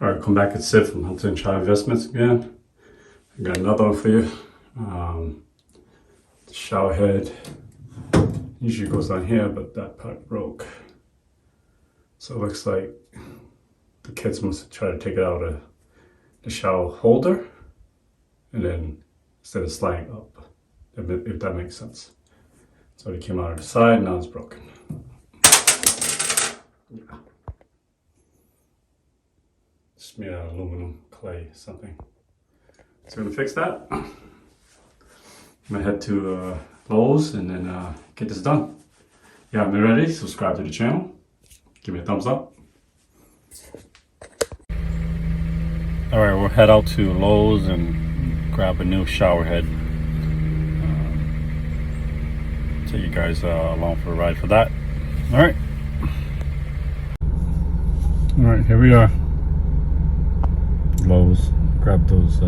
Alright, come back. It's Sid from Hunter and Chavy Investments again. I got another one for you. The shower head usually goes on here, but that part broke. So it looks like the kids must have tried to take it out of the shower holder and then instead of sliding up, if that makes sense. So it came out of the side, now it's broken. Yeah. It's made out of aluminum, clay, something. So we're gonna fix that. I'm gonna head to Lowe's and then get this done. Yeah, I'm ready. Subscribe to the channel. Give me a thumbs up. All right, we'll head out to Lowe's and grab a new shower head. Take you guys along for a ride for that. All right. All right, here we are. Lowe's. Grab those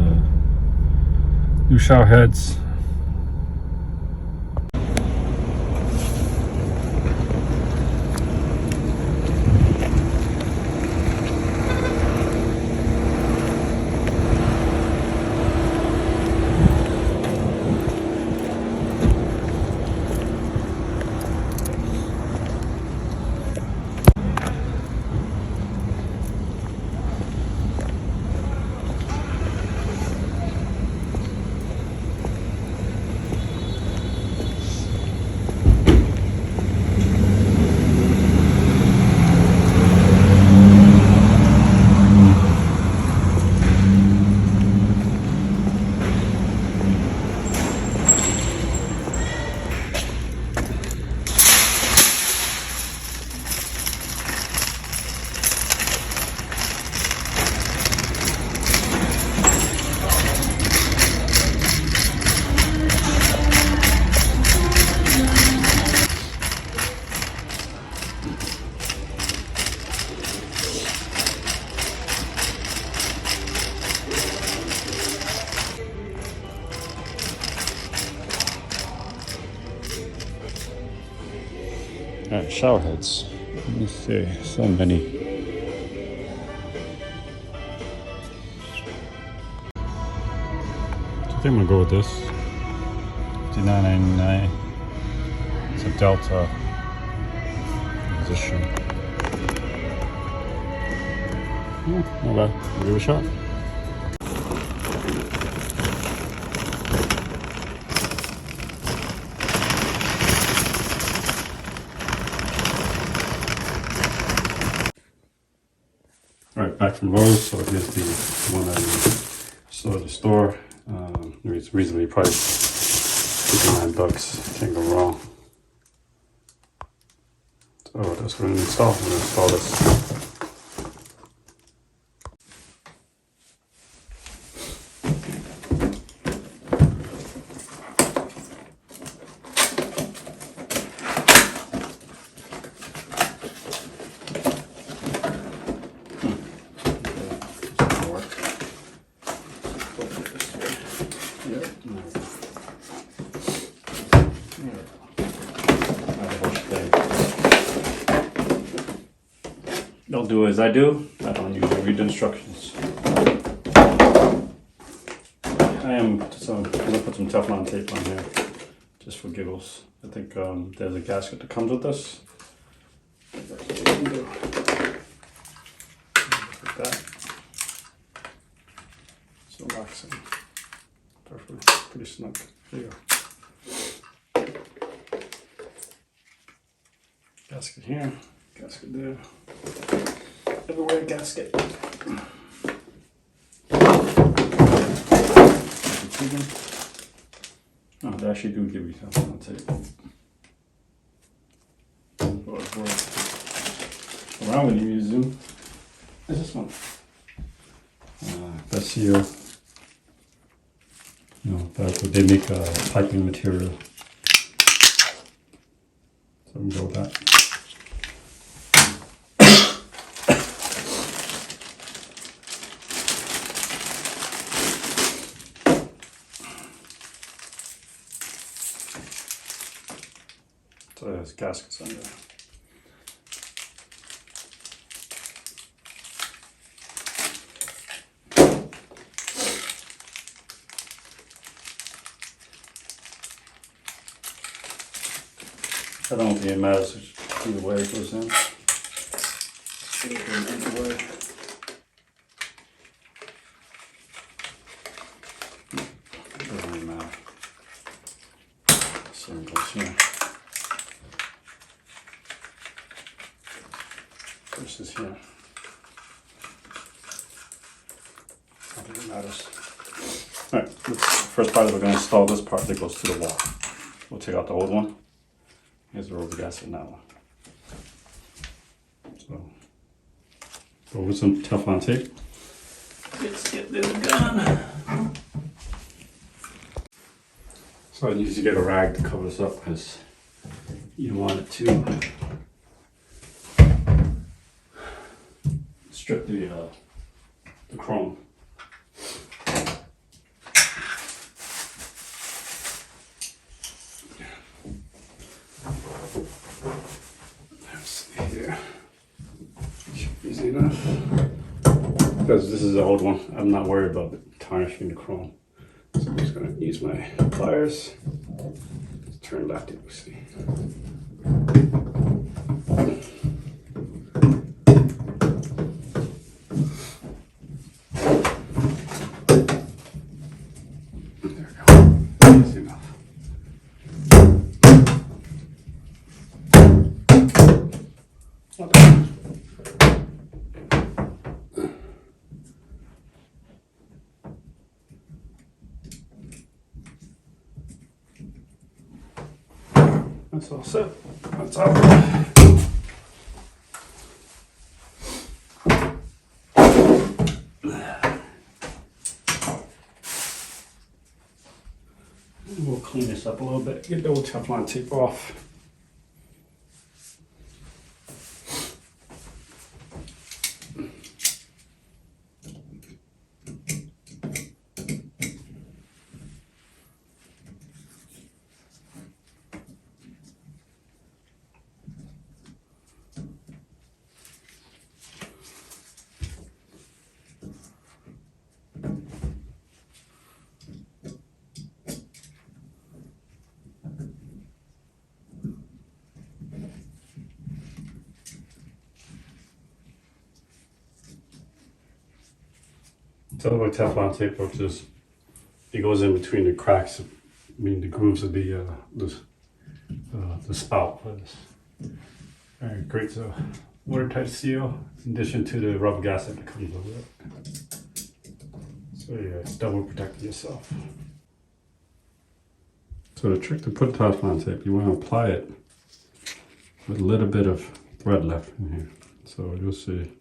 new shower heads. All right, shower heads. Let me see, so many. I think I'm gonna go with this. $59.99. It's a Delta position. Not bad. We'll give it a shot. Alright, back from Lowe's. So here's the one I saw at the store. It's reasonably priced, $59. Can't go wrong. So that's what I'm gonna install. I'm gonna install this. Don't do as I do. I don't usually read the instructions. I'm gonna put some Teflon tape on here, just for giggles. I think there's a gasket that comes with this. That's what we can do. Like that. So it locks in. Perfect. Pretty snug. There you go. Gasket here. Gasket there. Everywhere gasket. Oh, they actually do give you something on tape. What I'm going to use is this one. That's here. That's what they make piping material. So I'm going to go with that. So there's gaskets under there. I don't think it matters either way it goes in. Either way. It doesn't really matter. Same goes here. Versus here. I don't think it matters. Alright, the first part is we're going to install this part that goes to the wall. We'll take out the old one. Here's the rubber gasket now. So, go with some Teflon tape. Let's get this done. So I need to get a rag to cover this up because you don't want it to strip the chrome. Let's see here. Should be easy enough. Because this is the old one, I'm not worried about tarnishing the chrome. So I'm just going to use my pliers. Turn lefty, we see. There we go. Easy enough. That's all set. That's out. We'll clean this up a little bit. Get the old Teflon tape off. So the way Teflon tape works is it goes in between the cracks, I mean the grooves of the spout for this. Alright, creates a watertight seal in addition to the rubber gasket that comes with it. So yeah, it's double protecting yourself. So the trick to put Teflon tape, you want to apply it with a little bit of thread left in here. So you'll see.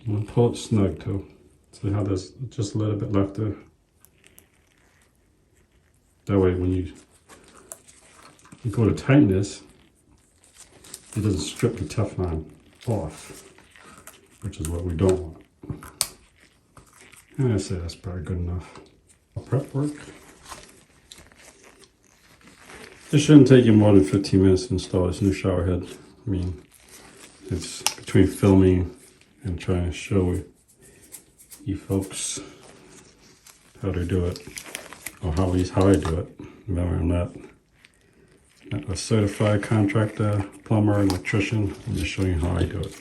You want to pull it snug too. See how there's just a little bit left there? That way when you go to tighten this, it doesn't strip the Teflon off, which is what we don't want. And I say that's probably good enough. Prep work. It shouldn't take you more than 15 minutes to install this new shower head. I mean, it's between filming and trying to show you folks how to do it, or how I do it. Remember, I'm not a certified contractor, plumber, electrician. I'm just showing you how I do it.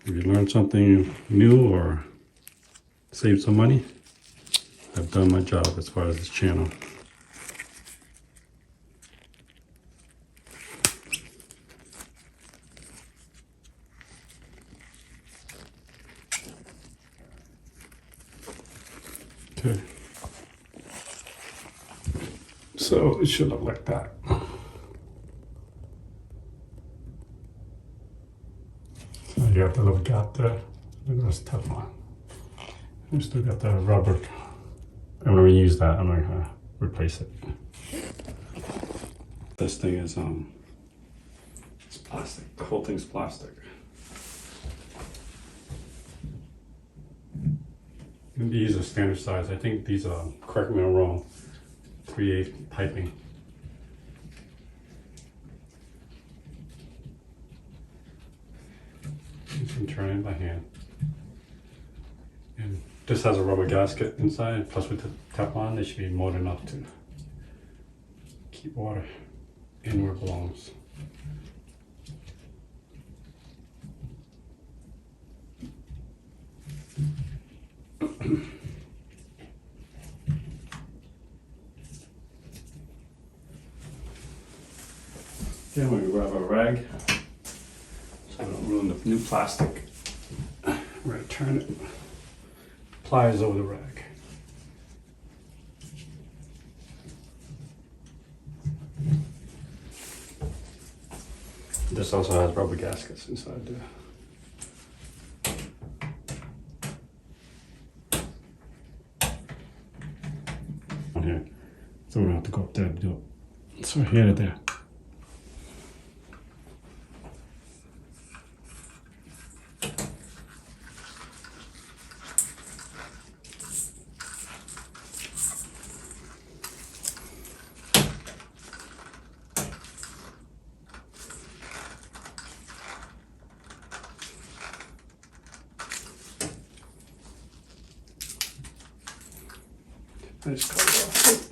If you learn something new or save some money, I've done my job as far as this channel. Okay. So it should look like that. So you got the little gap there. That's Teflon. We still got the rubber. I'm gonna reuse that. I'm gonna replace it. This thing is it's plastic. The whole thing's plastic. And these are standard size. I think these are, correct me if I'm wrong, 3/8 piping. You can turn it by hand. And this has a rubber gasket inside, plus with the Teflon, they should be more than enough to keep water. in where it belongs. Then we're gonna grab a rag so I don't ruin the new plastic. We're gonna turn it, pliers over the rag. This also has rubber gaskets inside there. On here, so we're gonna have to go up there to do it. So here to there. I just cut it off.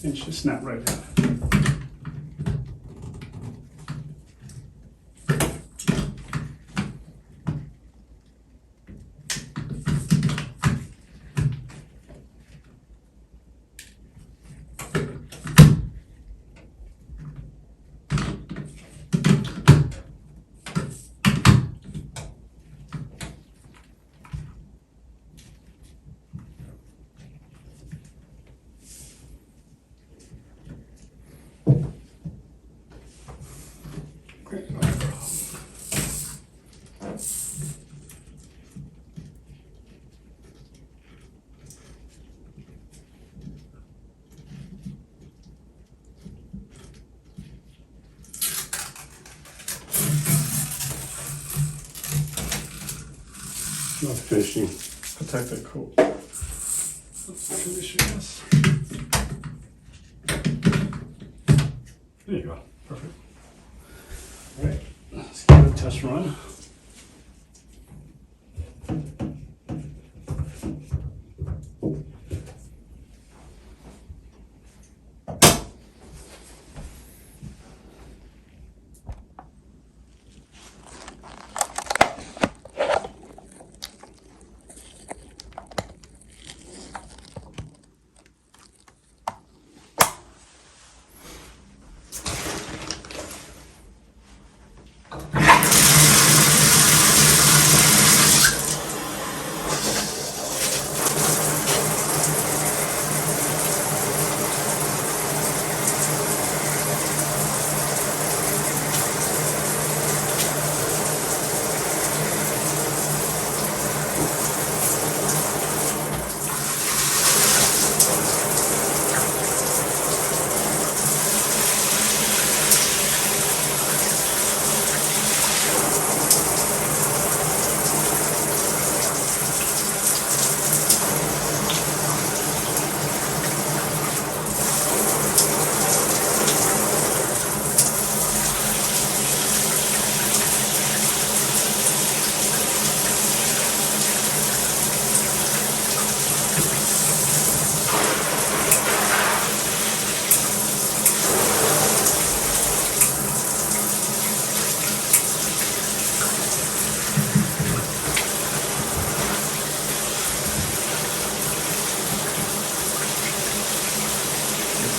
It should snap right down. Great. Not finishing protective coat. Let's finish this. There you go. Perfect. All right, let's give it a test run.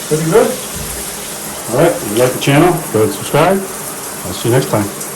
Pretty good. All right, if you like the channel, go ahead and subscribe. I'll see you next time.